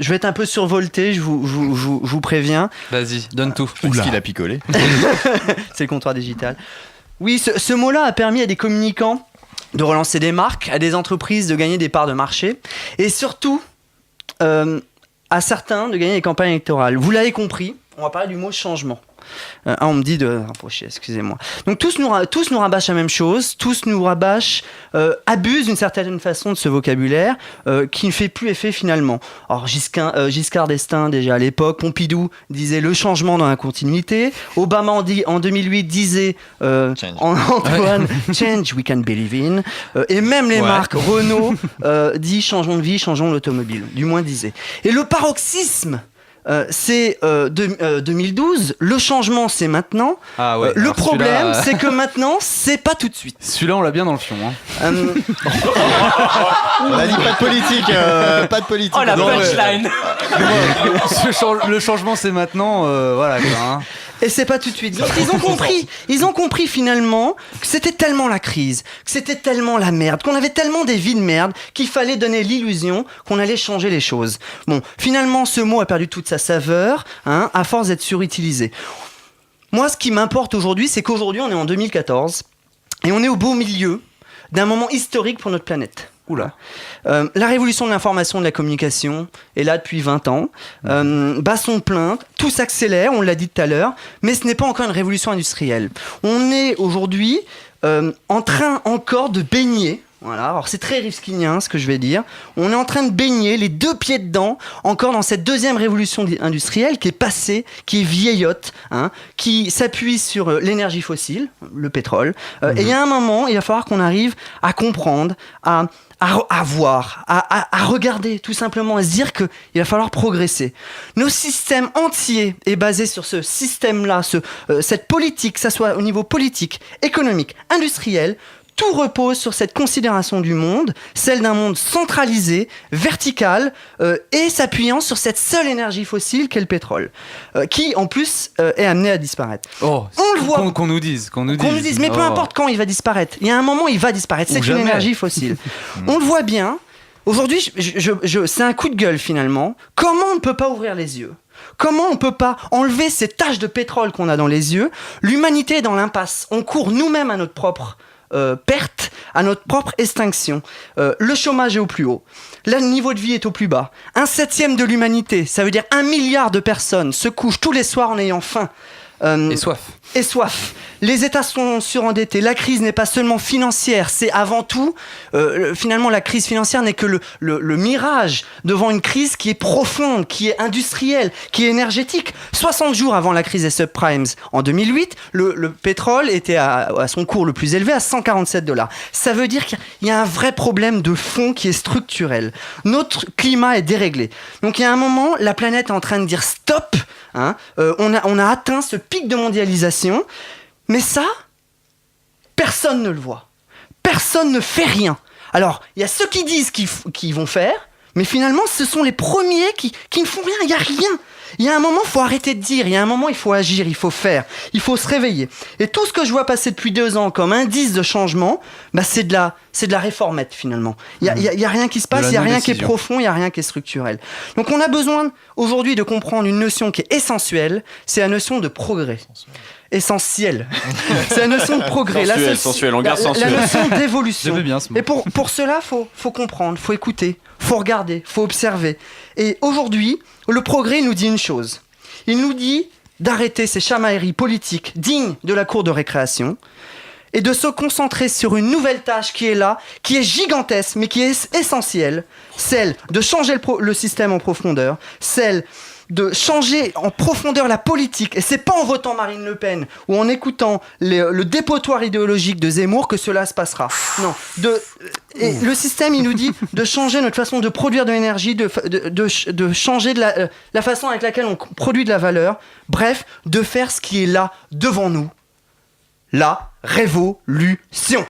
Je vais être un peu survolté, je vous préviens. Vas-y, donne tout. Est-ce qu'il a picolé? C'est le comptoir digital. Oui, ce mot-là a permis à des communicants de relancer des marques, à des entreprises de gagner des parts de marché, et surtout à certains de gagner des campagnes électorales. Vous l'avez compris, on va parler du mot changement. On me dit de rapprocher, excusez-moi. Donc tous nous rabâchent la même chose, tous nous rabâchent, abusent d'une certaine façon de ce vocabulaire qui ne fait plus effet finalement. Alors Giscard d'Estaing déjà à l'époque, Pompidou disait le changement dans la continuité, Obama en 2008 disait Antoine, change we can believe in, et même les marques Renault dit changeons de vie, changeons l'automobile, du moins disait. Et le paroxysme c'est 2012, le changement c'est maintenant. Ah ouais, le problème c'est que maintenant c'est pas tout de suite. Celui-là on l'a bien dans le fion. On a dit pas de politique, pas de politique. Oh la punchline. Le changement c'est maintenant, voilà quoi, hein. Et c'est pas tout de suite. Donc ils ont compris finalement que c'était tellement la crise, que c'était tellement la merde, qu'on avait tellement des vies de merde qu'il fallait donner l'illusion qu'on allait changer les choses. Bon, finalement ce mot a perdu toute sa saveur, hein, à force d'être surutilisé. Moi ce qui m'importe aujourd'hui, c'est qu'aujourd'hui on est en 2014 et on est au beau milieu d'un moment historique pour notre planète. Oula. La révolution de l'information et de la communication est là depuis 20 ans. Bas son plein, tout s'accélère, on l'a dit tout à l'heure, mais ce n'est pas encore une révolution industrielle. On est aujourd'hui en train encore de baigner. Voilà, alors c'est très risquinien ce que je vais dire. On est en train de baigner les deux pieds dedans, encore dans cette deuxième révolution industrielle qui est passée, qui est vieillotte, hein, qui s'appuie sur l'énergie fossile, le pétrole. Et il y a un moment, il va falloir qu'on arrive à comprendre, à voir, à regarder tout simplement, à se dire qu'il va falloir progresser. Nos systèmes entiers est basé sur ce système-là, cette politique, que ça soit au niveau politique, économique, industriel. Tout repose sur cette considération du monde, celle d'un monde centralisé, vertical, et s'appuyant sur cette seule énergie fossile qu'est le pétrole, qui en plus est amené à disparaître. Oh, on le voit. Qu'on nous dise, mais peu importe quand il va disparaître. Il y a un moment, il va disparaître. C'est une énergie fossile. On le voit bien. Aujourd'hui, c'est un coup de gueule finalement. Comment on ne peut pas ouvrir les yeux ? Comment on ne peut pas enlever ces taches de pétrole qu'on a dans les yeux ? L'humanité est dans l'impasse. On court nous-mêmes à notre propre perte, à notre propre extinction. Le chômage est au plus haut. Là, le niveau de vie est au plus bas. 1/7 de l'humanité, ça veut dire 1 milliard de personnes se couchent tous les soirs en ayant faim. Et soif. Les États sont surendettés. La crise n'est pas seulement financière, c'est avant tout, finalement, la crise financière n'est que le mirage devant une crise qui est profonde, qui est industrielle, qui est énergétique. 60 jours avant la crise des subprimes, en 2008, le pétrole était à son cours le plus élevé, à $147. Ça veut dire qu'il y a un vrai problème de fond qui est structurel. Notre climat est déréglé. Donc il y a un moment, la planète est en train de dire stop. Hein, on a atteint ce pic de mondialisation, mais ça, personne ne le voit. Personne ne fait rien. Alors, il y a ceux qui disent qu'ils vont faire, mais finalement, ce sont les premiers qui ne font rien. Il n'y a rien. Il y a un moment, il faut arrêter de dire. Il y a un moment, il faut agir, il faut faire. Il faut se réveiller. Et tout ce que je vois passer depuis 2 ans comme indice de changement, c'est de la réformette, finalement. Il y a rien qui se passe, il n'y a rien qui est profond, il n'y a rien qui est structurel. Donc on a besoin aujourd'hui de comprendre une notion qui est essentielle, c'est la notion de progrès. Essentiel. C'est la notion de progrès. Sensuel, on garde sensuel. La notion d'évolution. J'aime bien ce mot. Et pour cela, faut comprendre, faut écouter, faut regarder, faut observer. Et aujourd'hui, le progrès nous dit une chose. Il nous dit d'arrêter ces chamailleries politiques dignes de la cour de récréation et de se concentrer sur une nouvelle tâche qui est là, qui est gigantesque, mais qui est essentielle, celle de changer le système en profondeur, celle de changer en profondeur la politique. Et c'est pas en votant Marine Le Pen ou en écoutant le dépotoir idéologique de Zemmour que cela se passera. Non. Et le système, il nous dit de changer notre façon de produire de l'énergie, de changer la façon avec laquelle on produit de la valeur. Bref, de faire ce qui est là devant nous. La révolution.